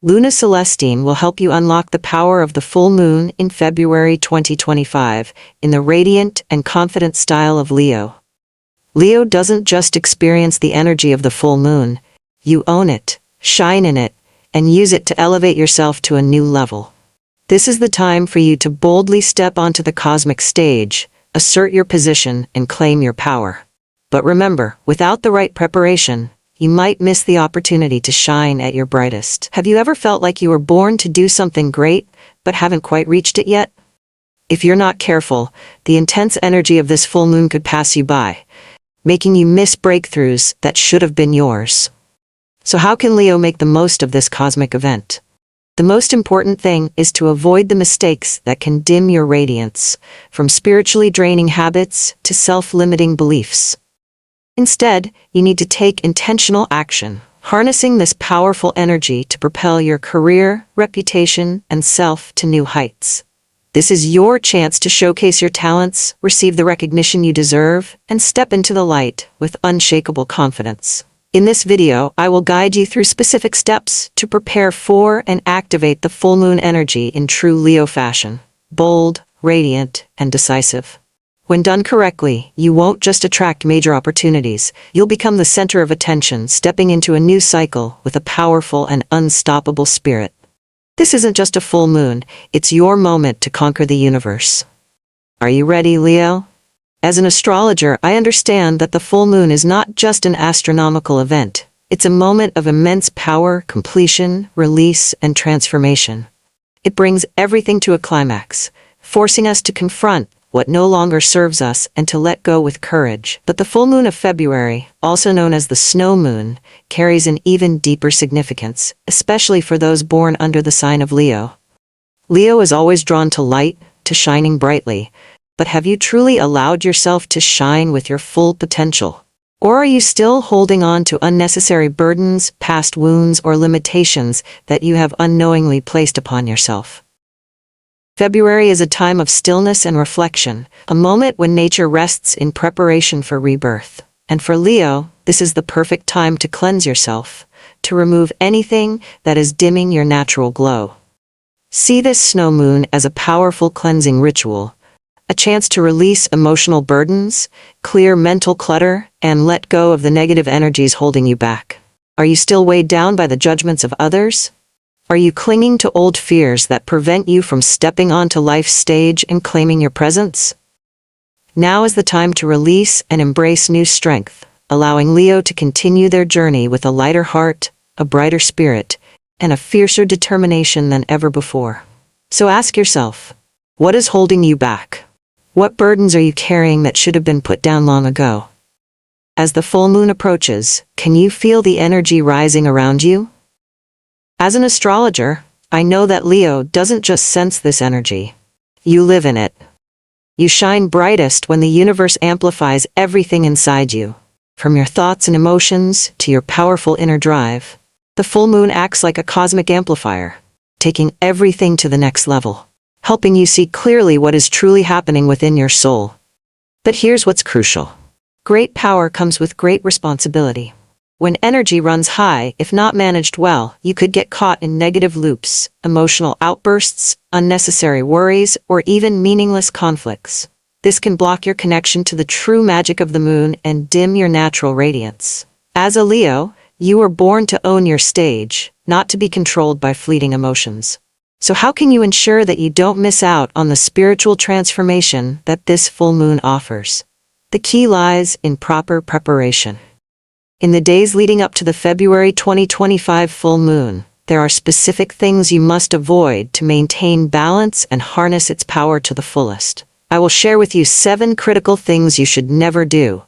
Luna Celestine will help you unlock the power of the full moon in February 2025 in the radiant and confident style of Leo. Leo doesn't just experience the energy of the full moon. You own it, shine in it, and use it to elevate yourself to a new level. This is the time for you to boldly step onto the cosmic stage, assert your position, and claim your power. But remember, without the right preparation, you might miss the opportunity to shine at your brightest. Have you ever felt like you were born to do something great, but haven't quite reached it yet? If you're not careful, the intense energy of this full moon could pass you by, making you miss breakthroughs that should have been yours. So how can Leo make the most of this cosmic event? The most important thing is to avoid the mistakes that can dim your radiance, from spiritually draining habits to self-limiting beliefs. Instead, you need to take intentional action, harnessing this powerful energy to propel your career, reputation, and self to new heights. This is your chance to showcase your talents, receive the recognition you deserve, and step into the light with unshakable confidence. In this video, I will guide you through specific steps to prepare for and activate the full moon energy in true Leo fashion: bold, radiant, and decisive. When done correctly, you won't just attract major opportunities, you'll become the center of attention, stepping into a new cycle with a powerful and unstoppable spirit. This isn't just a full moon, it's your moment to conquer the universe. Are you ready, Leo? As an astrologer, I understand that the full moon is not just an astronomical event. It's a moment of immense power, completion, release, and transformation. It brings everything to a climax, forcing us to confront what no longer serves us and to let go with courage. But the full moon of February, also known as the snow moon, carries an even deeper significance, especially for those born under the sign of Leo. Leo is always drawn to light, to shining brightly. But have you truly allowed yourself to shine with your full potential? Or are you still holding on to unnecessary burdens, past wounds, or limitations that you have unknowingly placed upon yourself? February is a time of stillness and reflection, a moment when nature rests in preparation for rebirth. And for Leo, this is the perfect time to cleanse yourself, to remove anything that is dimming your natural glow. See this snow moon as a powerful cleansing ritual, a chance to release emotional burdens, clear mental clutter, and let go of the negative energies holding you back. Are you still weighed down by the judgments of others? Are you clinging to old fears that prevent you from stepping onto life's stage and claiming your presence? Now is the time to release and embrace new strength, allowing Leo to continue their journey with a lighter heart, a brighter spirit, and a fiercer determination than ever before. So ask yourself, what is holding you back? What burdens are you carrying that should have been put down long ago? As the full moon approaches, can you feel the energy rising around you? As an astrologer, I know that Leo doesn't just sense this energy. You live in it. You shine brightest when the universe amplifies everything inside you, from your thoughts and emotions to your powerful inner drive. The full moon acts like a cosmic amplifier, taking everything to the next level, helping you see clearly what is truly happening within your soul. But here's what's crucial. Great power comes with great responsibility. When energy runs high, if not managed well, you could get caught in negative loops, emotional outbursts, unnecessary worries, or even meaningless conflicts. This can block your connection to the true magic of the moon and dim your natural radiance. As a Leo, you were born to own your stage, not to be controlled by fleeting emotions. So how can you ensure that you don't miss out on the spiritual transformation that this full moon offers? The key lies in proper preparation. In the days leading up to the February 2025 full moon, there are specific things you must avoid to maintain balance and harness its power to the fullest. I will share with you 7 critical things you should never do,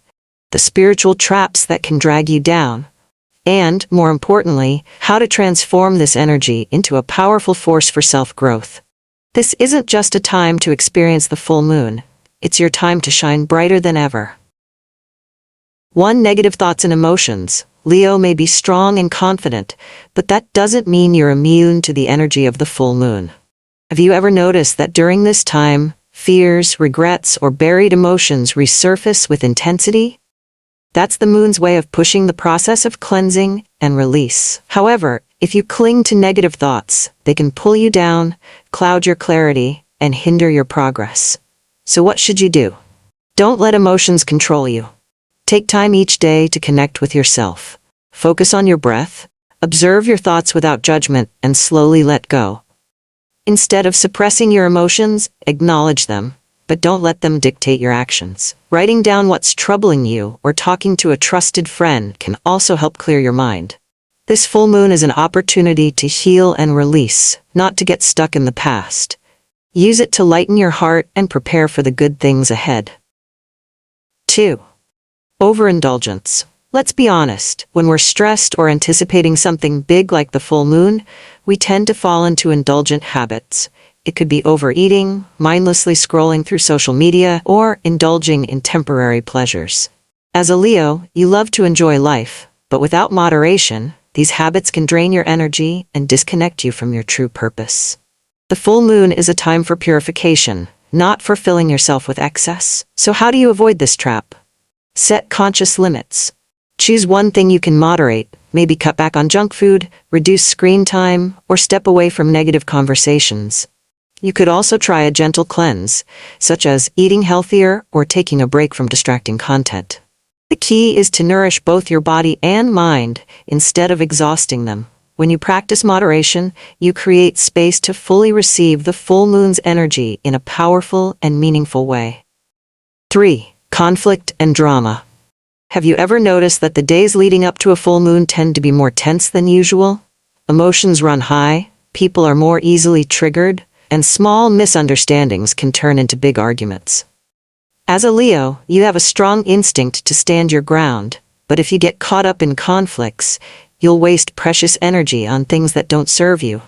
the spiritual traps that can drag you down, and, more importantly, how to transform this energy into a powerful force for self-growth. This isn't just a time to experience the full moon, it's your time to shine brighter than ever. 1. Negative thoughts and emotions. Leo may be strong and confident, but that doesn't mean you're immune to the energy of the full moon. Have you ever noticed that during this time, fears, regrets, or buried emotions resurface with intensity? That's the moon's way of pushing the process of cleansing and release. However, If you cling to negative thoughts, they can pull you down, cloud your clarity, and hinder your progress. So what should you do? Don't let emotions control you. Take time each day to connect with yourself. Focus on your breath, observe your thoughts without judgment, and slowly let go. Instead of suppressing your emotions, acknowledge them, but don't let them dictate your actions. Writing down what's troubling you or talking to a trusted friend can also help clear your mind. This full moon is an opportunity to heal and release, not to get stuck in the past. Use it to lighten your heart and prepare for the good things ahead. 2. Overindulgence. Let's be honest, when we're stressed or anticipating something big like the full moon, we tend to fall into indulgent habits. It could be overeating, mindlessly scrolling through social media, or indulging in temporary pleasures. As a Leo, you love to enjoy life, but without moderation, these habits can drain your energy and disconnect you from your true purpose. The full moon is a time for purification, not for filling yourself with excess. So how do you avoid this trap? Set conscious limits. Choose one thing you can moderate, maybe cut back on junk food, reduce screen time, or step away from negative conversations. You could also try a gentle cleanse, such as eating healthier or taking a break from distracting content. The key is to nourish both your body and mind instead of exhausting them. When you practice moderation, you create space to fully receive the full moon's energy in a powerful and meaningful way. 3. Conflict and drama. Have you ever noticed that the days leading up to a full moon tend to be more tense than usual? Emotions run high, people are more easily triggered, and small misunderstandings can turn into big arguments. As a Leo, you have a strong instinct to stand your ground, but if you get caught up in conflicts, you'll waste precious energy on things that don't serve you.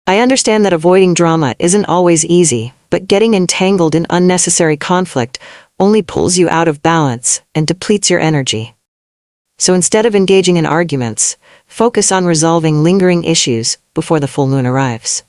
I understand that avoiding drama isn't always easy, but getting entangled in unnecessary conflict only pulls you out of balance and depletes your energy. So instead of engaging in arguments, focus on resolving lingering issues before the full moon arrives.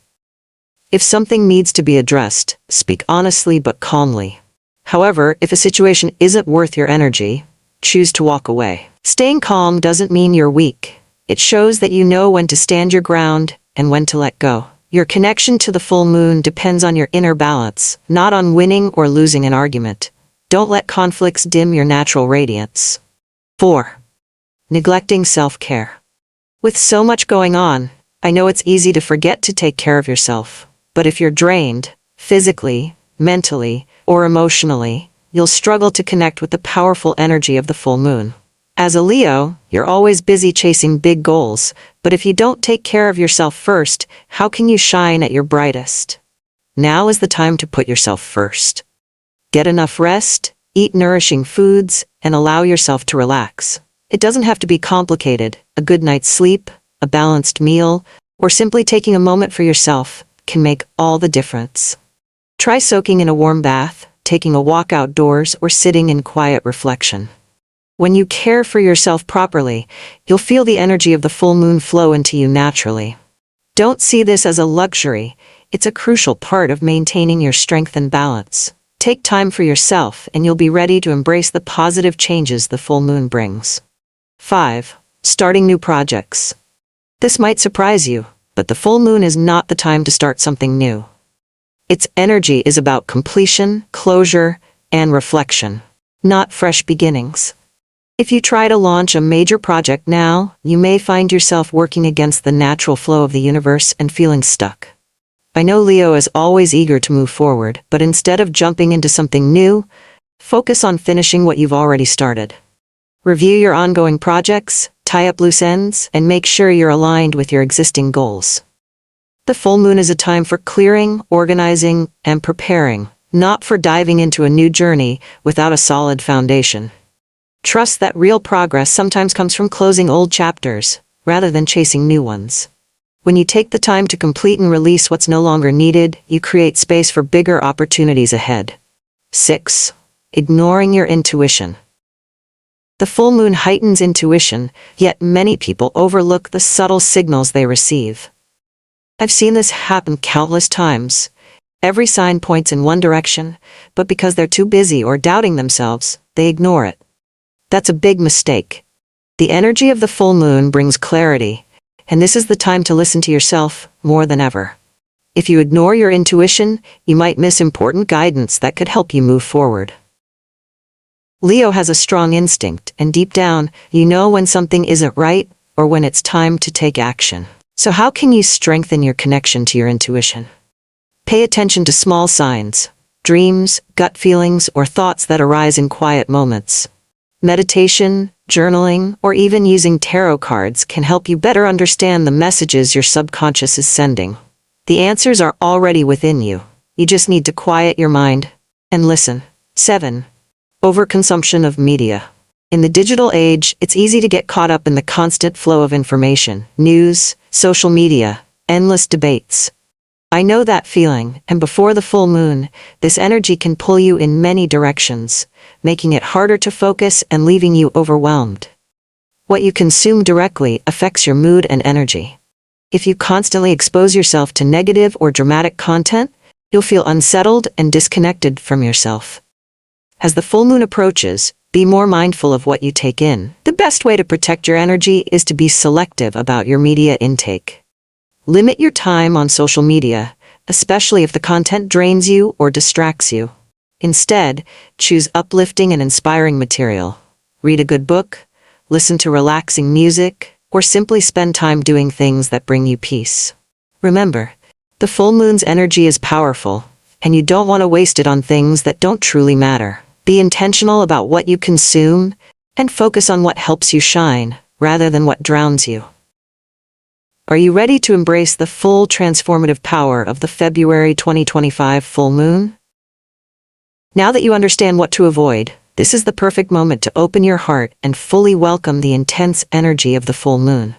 If something needs to be addressed, speak honestly but calmly. However, if a situation isn't worth your energy, choose to walk away. Staying calm doesn't mean you're weak. It shows that you know when to stand your ground and when to let go. Your connection to the full moon depends on your inner balance, not on winning or losing an argument. Don't let conflicts dim your natural radiance. 4. Neglecting self-care. With so much going on, I know it's easy to forget to take care of yourself. But if you're drained, physically, mentally, or emotionally, you'll struggle to connect with the powerful energy of the full moon. As a Leo, you're always busy chasing big goals, but if you don't take care of yourself first, how can you shine at your brightest? Now is the time to put yourself first. Get enough rest, eat nourishing foods, and allow yourself to relax. It doesn't have to be complicated. A good night's sleep, a balanced meal, or simply taking a moment for yourself can make all the difference. Try soaking in a warm bath, taking a walk outdoors, or sitting in quiet reflection. When you care for yourself properly, you'll feel the energy of the full moon flow into you naturally. Don't see this as a luxury. It's a crucial part of maintaining your strength and balance. Take time for yourself and you'll be ready to embrace the positive changes the full moon brings. 5. Starting new projects. This might surprise you, but the full moon is not the time to start something new. Its energy is about completion, closure, and reflection, not fresh beginnings. If you try to launch a major project now, you may find yourself working against the natural flow of the universe and feeling stuck. I know Leo is always eager to move forward, but instead of jumping into something new, focus on finishing what you've already started. Review your ongoing projects, tie up loose ends, and make sure you're aligned with your existing goals. The full moon is a time for clearing, organizing, and preparing, not for diving into a new journey without a solid foundation. Trust that real progress sometimes comes from closing old chapters, rather than chasing new ones. When you take the time to complete and release what's no longer needed, you create space for bigger opportunities ahead. 6. Ignoring your intuition. The full moon heightens intuition, yet many people overlook the subtle signals they receive. I've seen this happen countless times. Every sign points in one direction, but because they're too busy or doubting themselves, they ignore it. That's a big mistake. The energy of the full moon brings clarity, and this is the time to listen to yourself more than ever. If you ignore your intuition, you might miss important guidance that could help you move forward. Leo has a strong instinct, and deep down, you know when something isn't right or when it's time to take action. So how can you strengthen your connection to your intuition? Pay attention to small signs, dreams, gut feelings, or thoughts that arise in quiet moments. Meditation, journaling, or even using tarot cards can help you better understand the messages your subconscious is sending. The answers are already within you. You just need to quiet your mind and listen. 7. Overconsumption of media. In the digital age, it's easy to get caught up in the constant flow of information, news, social media, endless debates. I know that feeling, and before the full moon, this energy can pull you in many directions, making it harder to focus and leaving you overwhelmed. What you consume directly affects your mood and energy. If you constantly expose yourself to negative or dramatic content, you'll feel unsettled and disconnected from yourself. As the full moon approaches, be more mindful of what you take in. The best way to protect your energy is to be selective about your media intake. Limit your time on social media, especially if the content drains you or distracts you. Instead, choose uplifting and inspiring material. Read a good book, listen to relaxing music, or simply spend time doing things that bring you peace. Remember, the full moon's energy is powerful, and you don't want to waste it on things that don't truly matter. Be intentional about what you consume, and focus on what helps you shine, rather than what drowns you. Are you ready to embrace the full transformative power of the February 2025 full moon? Now that you understand what to avoid, this is the perfect moment to open your heart and fully welcome the intense energy of the full moon.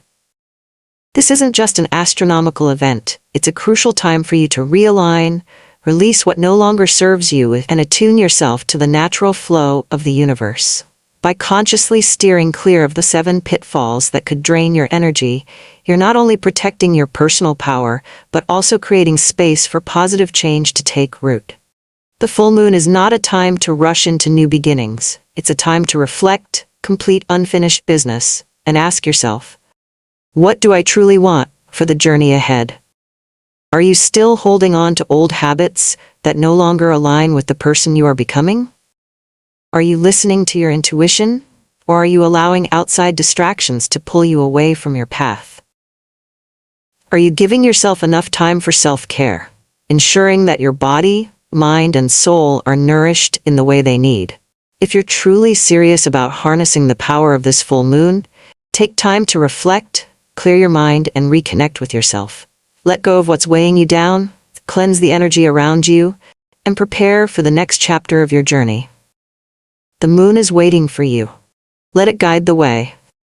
This isn't just an astronomical event, it's a crucial time for you to realign, release what no longer serves you, and attune yourself to the natural flow of the universe. By consciously steering clear of the 7 pitfalls that could drain your energy, you're not only protecting your personal power, but also creating space for positive change to take root. The full moon is not a time to rush into new beginnings. It's a time to reflect, complete unfinished business, and ask yourself, what do I truly want for the journey ahead? Are you still holding on to old habits that no longer align with the person you are becoming? Are you listening to your intuition, or are you allowing outside distractions to pull you away from your path? Are you giving yourself enough time for self-care, ensuring that your body, mind, and soul are nourished in the way they need? If you're truly serious about harnessing the power of this full moon, take time to reflect, clear your mind, and reconnect with yourself. Let go of what's weighing you down, cleanse the energy around you, and prepare for the next chapter of your journey. The moon is waiting for you. Let it guide the way.